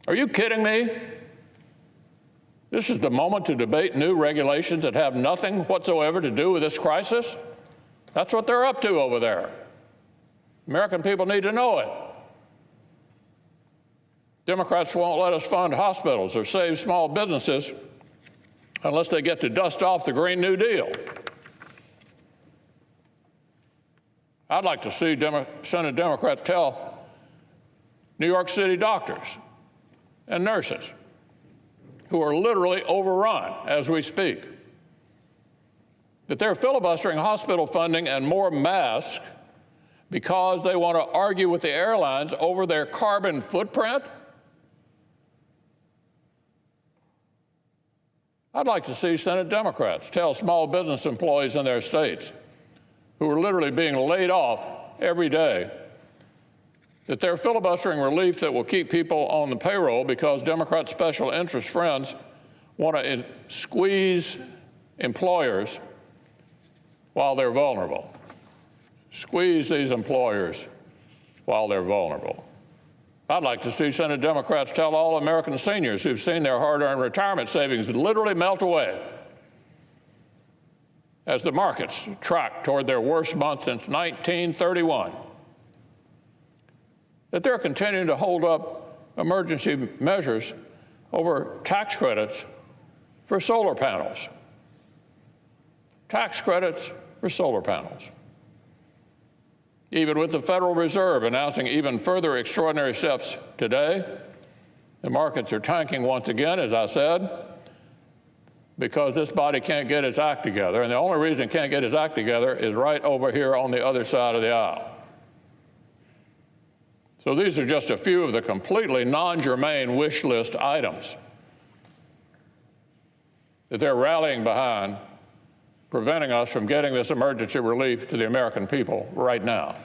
Are you kidding me? This is the moment to debate new regulations that have nothing whatsoever to do with this crisis? That's what they're up to over there. American people need to know it. Democrats won't let us fund hospitals or save small businesses unless they get to dust off the Green New Deal. I'd like to see Senate Democrats tell New York City doctors and nurses who are literally overrun as we speak that they're filibustering hospital funding and more masks because they want to argue with the airlines over their carbon footprint? I'd like to see Senate Democrats tell small business employees in their states who are literally being laid off every day that they're filibustering relief that will keep people on the payroll because Democrat special interest friends want to squeeze employers while they're vulnerable. Squeeze these employers while they're vulnerable. I'd like to see Senate Democrats tell all American seniors who've seen their hard-earned retirement savings literally melt away as the markets track toward their worst month since 1931, that they're continuing to hold up emergency measures over tax credits for solar panels. Tax credits for solar panels. Even with the Federal Reserve announcing even further extraordinary steps today, the markets are tanking once again, as I said, because this body can't get its act together. And the only reason it can't get its act together is right over here on the other side of the aisle. So these are just a few of the completely non-germane wish list items that they're rallying behind, preventing us from getting this emergency relief to the American people right now.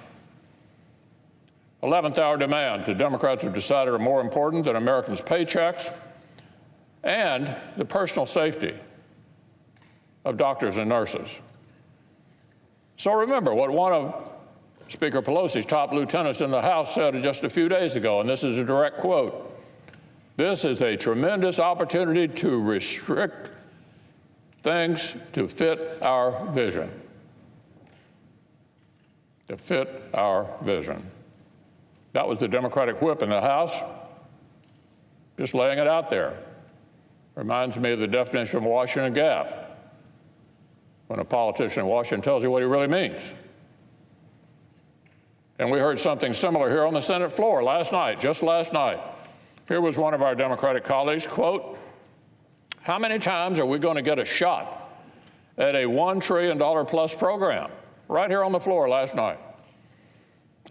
11th hour demands that Democrats have decided are more important than Americans' paychecks and the personal safety of doctors and nurses. So remember what one of Speaker Pelosi's top lieutenants in the House said just a few days ago, and this is a direct quote: "This is a tremendous opportunity to restrict things to fit our vision." To fit our vision. That was the Democratic whip in the House, just laying it out there. Reminds me of the definition of Washington gaffe, when a politician in Washington tells you what he really means. And we heard something similar here on the Senate floor last night, just last night. Here was one of our Democratic colleagues, quote, "How many times are we going to get a shot at a $1 trillion plus program?" Right here on the floor last night.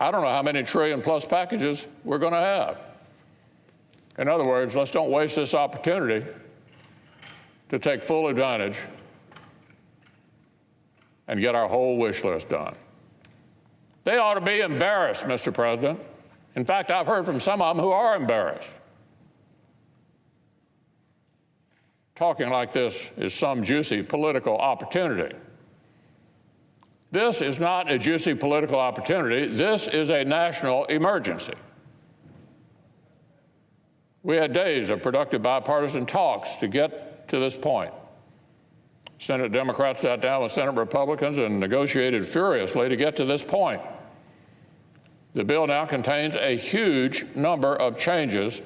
I don't know how many trillion plus packages we're going to have. In other words, let's don't waste this opportunity to take full advantage and get our whole wish list done. They ought to be embarrassed, Mr. President. In fact, I've heard from some of them who are embarrassed. Talking like this is some juicy political opportunity. This is not a juicy political opportunity. This is a national emergency. We had days of productive bipartisan talks to get to this point. Senate Democrats sat down with Senate Republicans and negotiated furiously to get to this point. The bill now contains a huge number of changes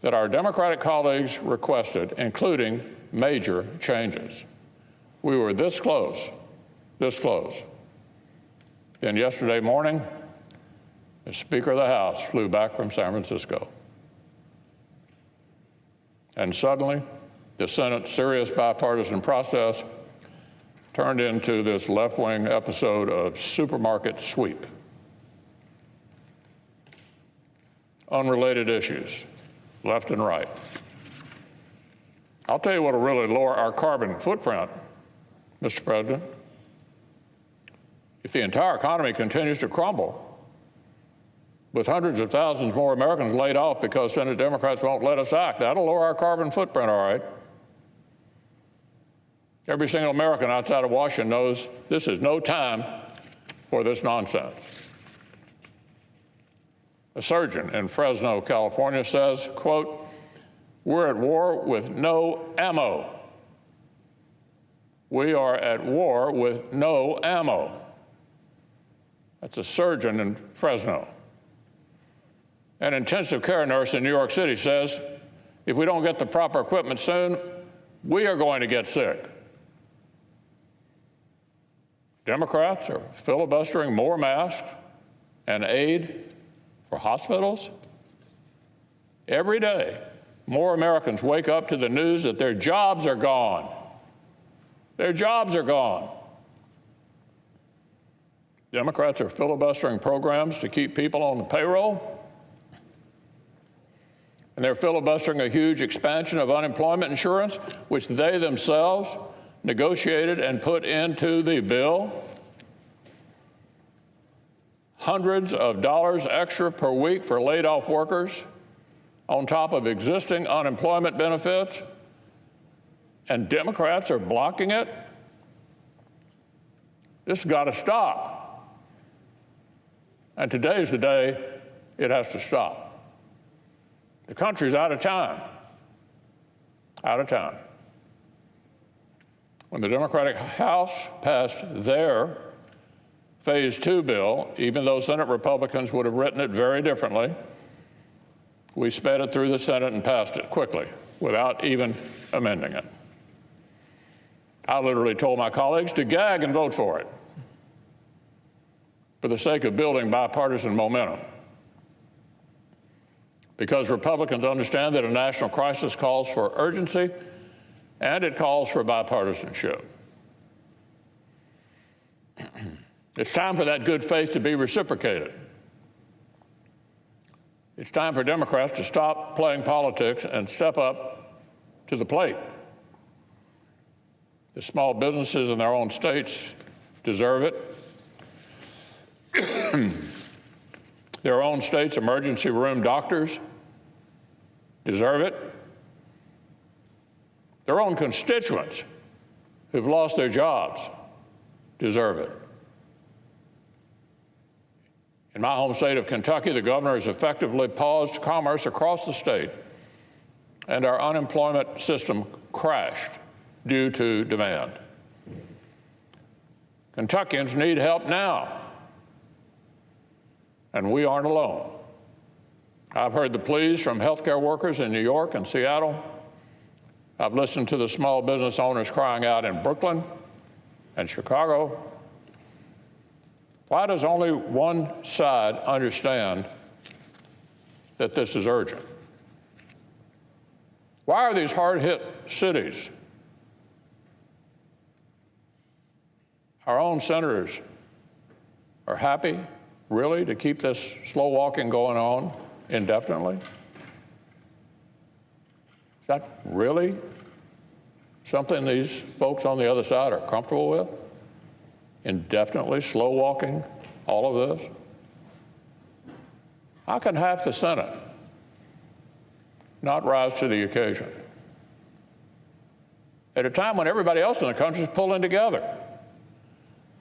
that our Democratic colleagues requested, including major changes. We were this close. This close. Then yesterday morning, the Speaker of the House flew back from San Francisco. And suddenly, the Senate's serious bipartisan process turned into this left-wing episode of supermarket sweep. Unrelated issues, left and right. I'll tell you what will really lower our carbon footprint, Mr. President. If the entire economy continues to crumble, with hundreds of thousands more Americans laid off because Senate Democrats won't let us act, that'll lower our carbon footprint, all right. Every single American outside of Washington knows this is no time for this nonsense. A surgeon in Fresno, California says, quote, "We're at war with no ammo. We are at war with no ammo." That's a surgeon in Fresno. An intensive care nurse in New York City says, if we don't get the proper equipment soon, we are going to get sick. Democrats are filibustering more masks and aid for hospitals. Every day, more Americans wake up to the news that their jobs are gone. Their jobs are gone. Democrats are filibustering programs to keep people on the payroll. And they're filibustering a huge expansion of unemployment insurance, which they themselves negotiated and put into the bill. Hundreds of dollars extra per week for laid-off workers on top of existing unemployment benefits. And Democrats are blocking it. This has got to stop. And today's the day it has to stop. The country's out of time. Out of time. When the Democratic House passed their Phase 2 bill, even though Senate Republicans would have written it very differently, we sped it through the Senate and passed it quickly without even amending it. I literally told my colleagues to gag and vote for it for the sake of building bipartisan momentum. Because Republicans understand that a national crisis calls for urgency and it calls for bipartisanship. It's time for that good faith to be reciprocated. It's time for Democrats to stop playing politics and step up to the plate. The small businesses in their own states deserve it. Their own state's emergency room doctors deserve it. Their own constituents who've lost their jobs deserve it. In my home state of Kentucky, the governor has effectively paused commerce across the state, and our unemployment system crashed due to demand. Kentuckians need help now, and we aren't alone. I've heard the pleas from healthcare workers in New York and Seattle. I've listened to the small business owners crying out in Brooklyn and Chicago. Why does only one side understand that this is urgent? Why are these hard-hit cities, our own senators, are happy, really, to keep this slow walking going on indefinitely? Is that really something these folks on the other side are comfortable with? Indefinitely slow walking all of this? How can half the Senate not rise to the occasion at a time when everybody else in the country is pulling together?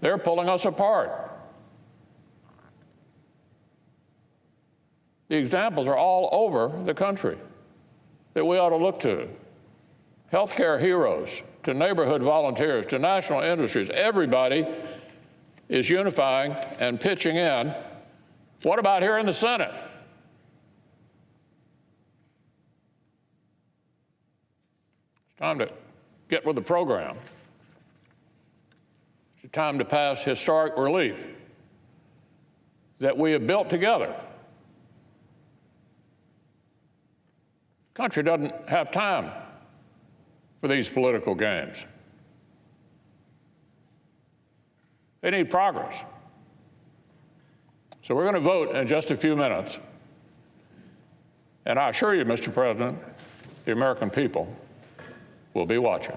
They're pulling us apart. The examples are all over the country that we ought to look to. Healthcare heroes, to neighborhood volunteers, to national industries, everybody is unifying and pitching in. What about here in the Senate? It's time to get with the program. It's time to pass historic relief that we have built together. The country doesn't have time for these political games. They need progress. So we're going to vote in just a few minutes. And I assure you, Mr. President, the American people will be watching.